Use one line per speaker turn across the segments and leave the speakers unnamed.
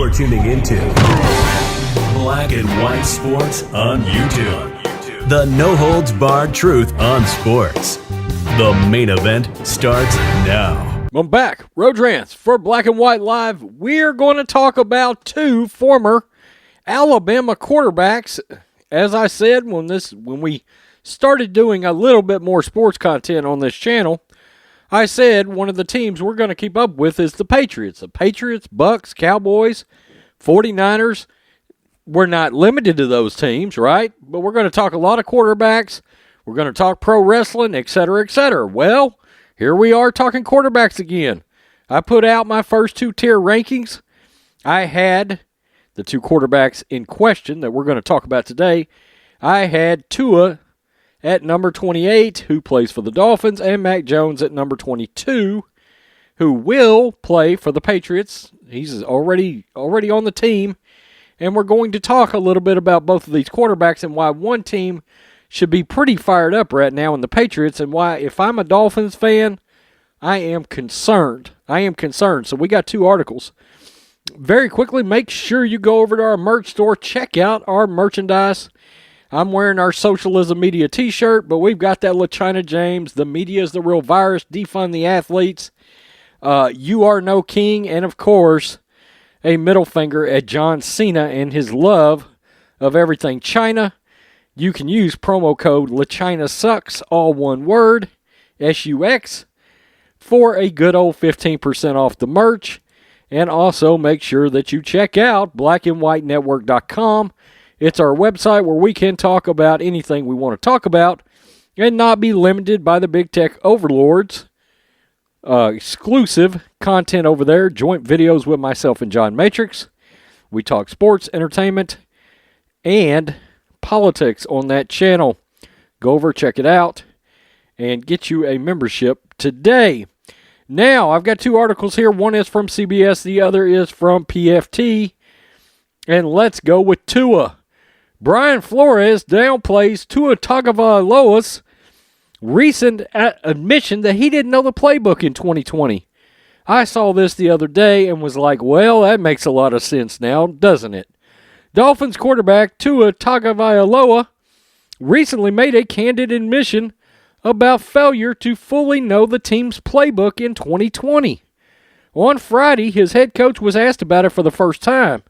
You're tuning into Black and White Sports on YouTube. The no-holds-barred truth on sports. The main event starts now.
I'm back. Road Rants for Black and White Live. We're going to talk about two former Alabama quarterbacks. As I said, when we started doing a little bit more sports content on this channel, I said one of the teams we're going to keep up with is the Patriots. The Patriots, Bucks, Cowboys, 49ers. We're not limited to those teams, right? But we're going to talk a lot of quarterbacks. We're going to talk pro wrestling, etc., etc. Well, here we are talking quarterbacks again. I put out my first two-tier rankings. I had the two quarterbacks in question that we're going to talk about today. I had Tua at number 28, who plays for the Dolphins, and Mac Jones at number 22, who will play for the Patriots. He's already on the team. And we're going to talk a little bit about both of these quarterbacks and why one team should be pretty fired up right now in the Patriots, and why, if I'm a Dolphins fan, I am concerned. So we got two articles. Very quickly, make sure you go over to our merch store. Check out our merchandise. I'm wearing our Socialism Media t-shirt, but we've got that LaChina James, the media is the real virus, defund the athletes, you are no king, and of course, a middle finger at John Cena and his love of everything China. You can use promo code LaChinaSucks, all one word, SUX, for a good old 15% off the merch. And also make sure that you check out blackandwhitenetwork.com. It's our website where we can talk about anything we want to talk about and not be limited by the big tech overlords. Exclusive content over there, joint videos with myself and John Matrix. We talk sports, entertainment, and politics on that channel. Go over, check it out, and get you a membership today. Now, I've got two articles here. One is from CBS, the other is from PFT. And let's go with Tua. Brian Flores downplays Tua Tagovailoa's recent admission that he didn't know the playbook in 2020. I saw this the other day and was like, well, that makes a lot of sense now, doesn't it? Dolphins quarterback Tua Tagovailoa recently made a candid admission about failure to fully know the team's playbook in 2020. On Friday, his head coach was asked about it for the first time.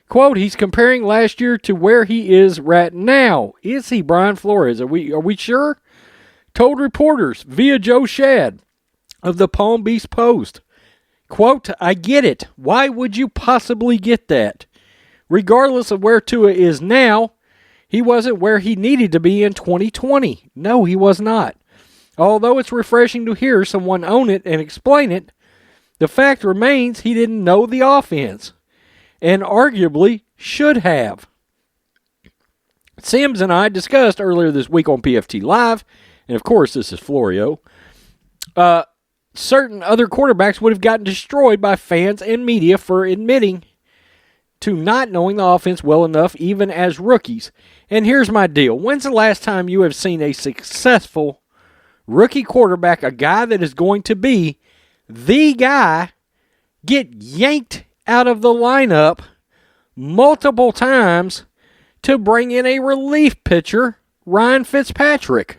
Quote, he's comparing last year to where he is right now. Is he, Brian Flores? Are we sure? Told reporters via Joe Shad of the Palm Beach Post. Quote, I get it. Why would you possibly get that? Regardless of where Tua is now, he wasn't where he needed to be in 2020. No, he was not. Although it's refreshing to hear someone own it and explain it, the fact remains he didn't know the offense, and arguably should have. Sims and I discussed earlier this week on PFT Live, and of course this is Florio, certain other quarterbacks would have gotten destroyed by fans and media for admitting to not knowing the offense well enough even as rookies. And here's my deal. When's the last time you have seen a successful rookie quarterback, a guy that is going to be the guy, get yanked out of the lineup multiple times to bring in a relief pitcher, Ryan Fitzpatrick?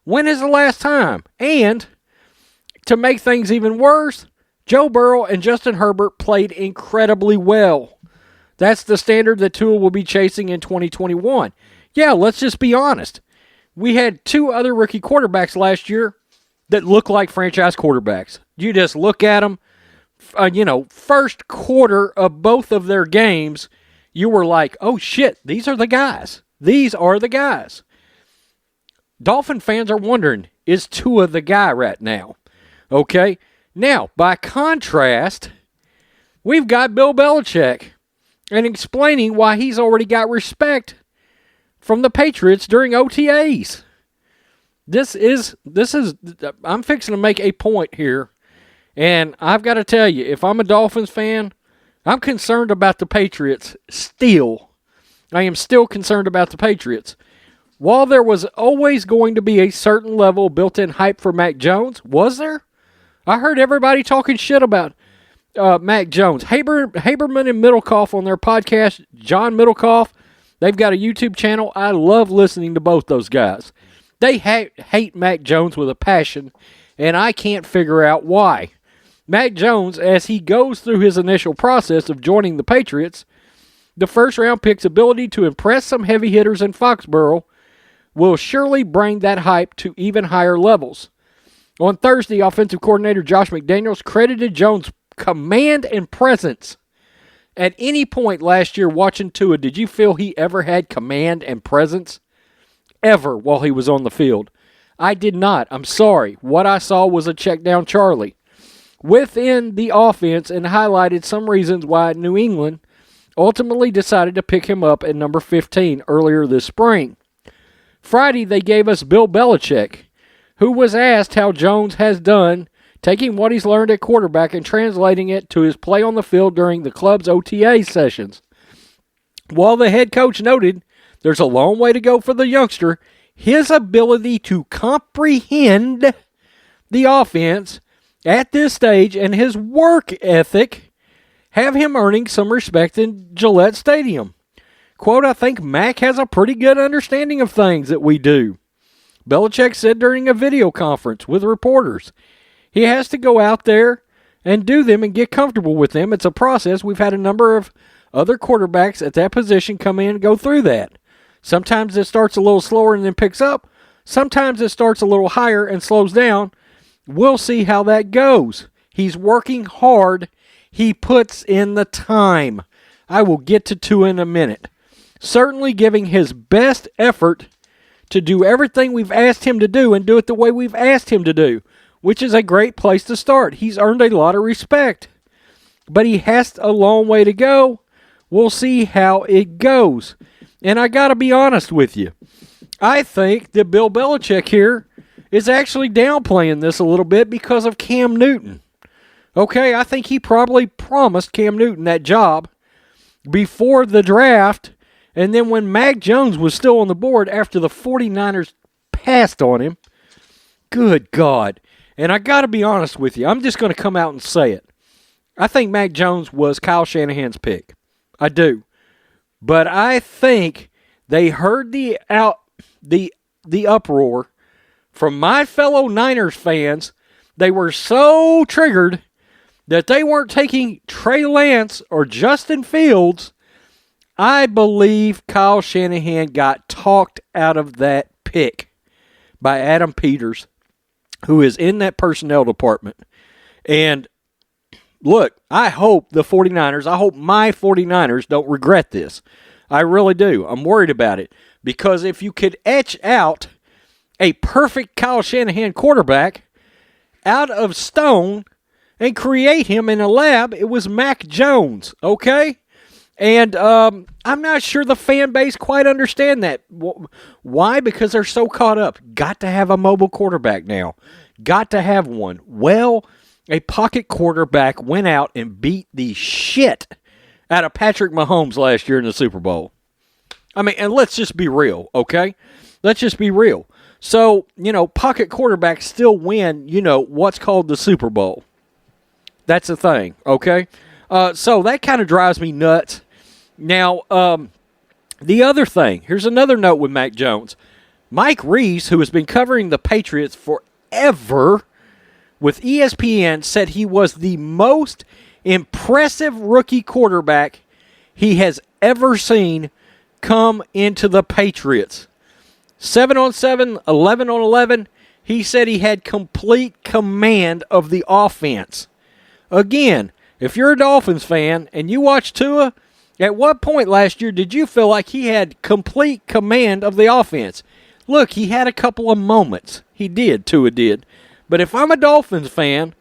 When is the last time? And to make things even worse, Joe Burrow and Justin Herbert played incredibly well. That's the standard that Tua will be chasing in 2021. Yeah, let's just be honest. We had two other rookie quarterbacks last year that look like franchise quarterbacks. You just look at them, first quarter of both of their games, you were like, oh shit, these are the guys. These are the guys. Dolphin fans are wondering, is Tua the guy right now? Okay. Now, by contrast, we've got Bill Belichick and explaining why he's already got respect from the Patriots during OTAs. This is I'm fixing to make a point here, and I've got to tell you, if I'm a Dolphins fan, I'm concerned about the Patriots still. I am still concerned about the Patriots. While there was always going to be a certain level of built-in hype for Mac Jones, was there? I heard everybody talking shit about Mac Jones. Haberman and Middlecoff on their podcast, John Middlecoff, they've got a YouTube channel. I love listening to both those guys. They hate Mac Jones with a passion, and I can't figure out why. Mac Jones, as he goes through his initial process of joining the Patriots, the first-round pick's ability to impress some heavy hitters in Foxborough will surely bring that hype to even higher levels. On Thursday, offensive coordinator Josh McDaniels credited Jones' command and presence. At any point last year watching Tua, did you feel he ever had command and presence? Ever while he was on the field? I did not. I'm sorry. What I saw was a check down Charlie within the offense, and highlighted some reasons why New England ultimately decided to pick him up at number 15 earlier this spring. Friday, they gave us Bill Belichick, who was asked how Jones has done taking what he's learned at quarterback and translating it to his play on the field during the club's OTA sessions. While the head coach noted there's a long way to go for the youngster, his ability to comprehend the offense at this stage and his work ethic have him earning some respect in Gillette Stadium. Quote, I think Mac has a pretty good understanding of things that we do. Belichick said during a video conference with reporters. He has to go out there and do them and get comfortable with them. It's a process. We've had a number of other quarterbacks at that position come in and go through that. Sometimes it starts a little slower and then picks up. Sometimes it starts a little higher and slows down. We'll see how that goes. He's working hard. He puts in the time. I will get to Tua in a minute. Certainly giving his best effort to do everything we've asked him to do and do it the way we've asked him to do, which is a great place to start. He's earned a lot of respect. But he has a long way to go. We'll see how it goes. And I got to be honest with you. I think that Bill Belichick here is actually downplaying this a little bit because of Cam Newton. Okay, I think he probably promised Cam Newton that job before the draft, and then when Mac Jones was still on the board after the 49ers passed on him. Good God. And I got to be honest with you. I'm just going to come out and say it. I think Mac Jones was Kyle Shanahan's pick. I do. But I think they heard the uproar from my fellow Niners fans. They were so triggered that they weren't taking Trey Lance or Justin Fields. I believe Kyle Shanahan got talked out of that pick by Adam Peters, who is in that personnel department. And look, I hope the 49ers, I hope my 49ers don't regret this. I really do. I'm worried about it. Because if you could etch out a perfect Kyle Shanahan quarterback out of stone and create him in a lab, it was Mac Jones, okay? And I'm not sure the fan base quite understand that. Why? Because they're so caught up. Got to have a mobile quarterback now. Got to have one. Well, a pocket quarterback went out and beat the shit out of Patrick Mahomes last year in the Super Bowl. I mean, and let's just be real, okay? Let's just be real. So, pocket quarterbacks still win, what's called the Super Bowl. That's the thing, okay? So that kind of drives me nuts. Now, the other thing, here's another note with Mac Jones. Mike Reese, who has been covering the Patriots forever with ESPN, said he was the most impressive rookie quarterback he has ever seen come into the Patriots. 7-on-7, 11-on-11. He said he had complete command of the offense. Again, if you're a Dolphins fan and you watch Tua, at what point last year did you feel like he had complete command of the offense? Look, he had a couple of moments. He did, Tua did. But if I'm a Dolphins fan,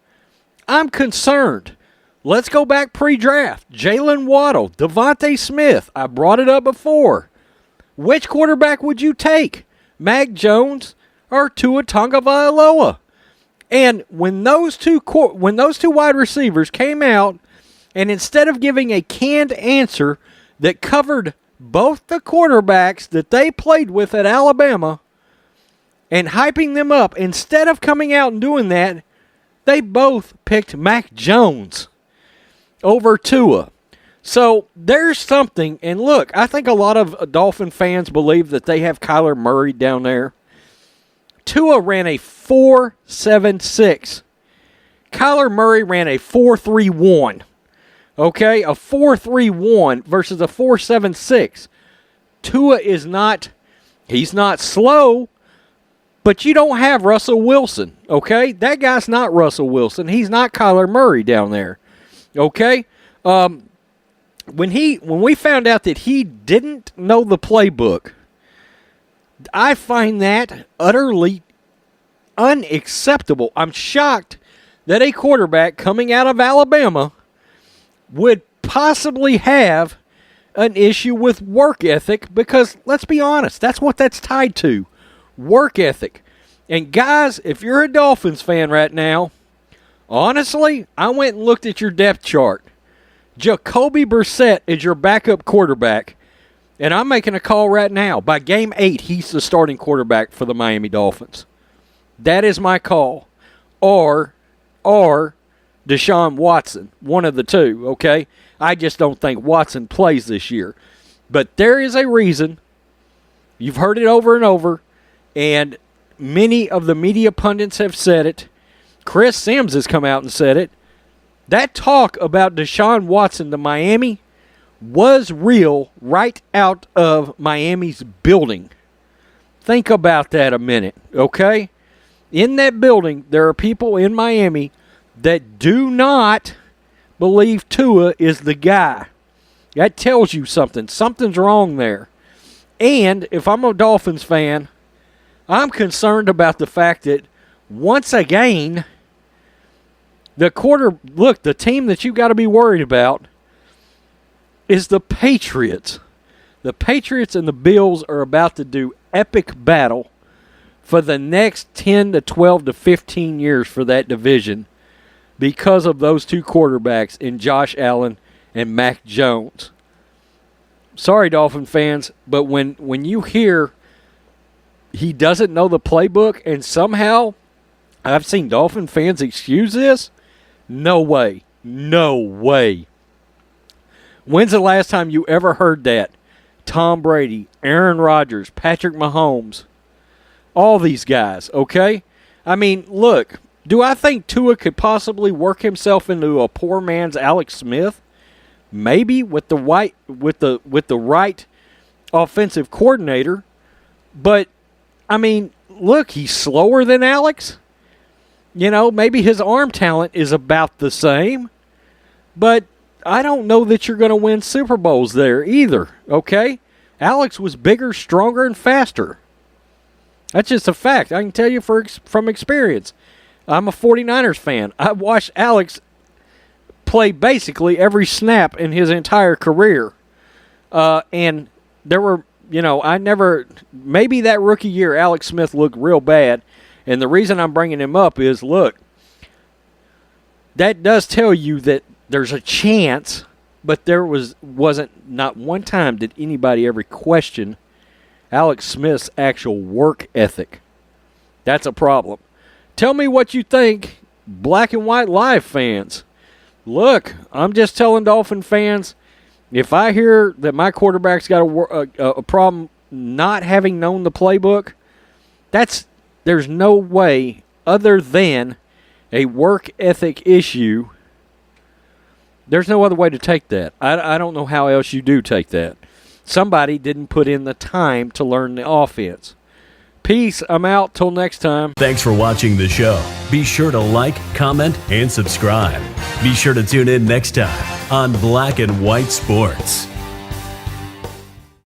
I'm concerned. Let's go back pre-draft. Jalen Waddle, Devontae Smith. I brought it up before. Which quarterback would you take? Mac Jones or Tua Tagovailoa? And when those two wide receivers came out, and instead of giving a canned answer that covered both the quarterbacks that they played with at Alabama and hyping them up, instead of coming out and doing that, they both picked Mac Jones. over Tua. So there's something, and look, I think a lot of Dolphin fans believe that they have Kyler Murray down there. Tua ran a 4.76. Kyler Murray ran a 4.31. Okay, a 4.31 versus a 4.76. Tua is not, he's not slow, but you don't have Russell Wilson, okay? That guy's not Russell Wilson. He's not Kyler Murray down there, okay? When we found out that he didn't know the playbook, I find that utterly unacceptable. I'm shocked that a quarterback coming out of Alabama would possibly have an issue with work ethic, because let's be honest, that's what that's tied to, work ethic. And guys, if you're a Dolphins fan right now, honestly, I went and looked at your depth chart. Jacoby Brissett is your backup quarterback, and I'm making a call right now. By game 8, he's the starting quarterback for the Miami Dolphins. That is my call. Or Deshaun Watson, one of the two, okay? I just don't think Watson plays this year. But there is a reason. You've heard it over and over, and many of the media pundits have said it. Chris Sims has come out and said it. That talk about Deshaun Watson to Miami was real right out of Miami's building. Think about that a minute, okay? In that building, there are people in Miami that do not believe Tua is the guy. That tells you something. Something's wrong there. And if I'm a Dolphins fan, I'm concerned about the fact that once again, the team that you got to be worried about is the Patriots. The Patriots and the Bills are about to do epic battle for the next 10 to 12 to 15 years for that division because of those two quarterbacks in Josh Allen and Mac Jones. Sorry, Dolphin fans, but when you hear he doesn't know the playbook and somehow I've seen Dolphin fans excuse this, no way. No way. When's the last time you ever heard that? Tom Brady, Aaron Rodgers, Patrick Mahomes, all these guys, okay? I mean, look, do I think Tua could possibly work himself into a poor man's Alex Smith? Maybe with the right offensive coordinator. But, I mean, look, he's slower than Alex. You know, maybe his arm talent is about the same, but I don't know that you're going to win Super Bowls there either, okay? Alex was bigger, stronger, and faster. That's just a fact. I can tell you from experience. I'm a 49ers fan. I've watched Alex play basically every snap in his entire career. And there were, maybe that rookie year Alex Smith looked real bad. And the reason I'm bringing him up is, look, that does tell you that there's a chance, but there wasn't not one time did anybody ever question Alex Smith's actual work ethic. That's a problem. Tell me what you think, Black and White Live fans. Look, I'm just telling Dolphin fans, if I hear that my quarterback's got a problem not having known the playbook, there's no way other than a work ethic issue. There's no other way to take that. I don't know how else you do take that. Somebody didn't put in the time to learn the offense. Peace. I'm out. Till next time.
Thanks for watching the show. Be sure to like, comment, and subscribe. Be sure to tune in next time on Black and White Sports.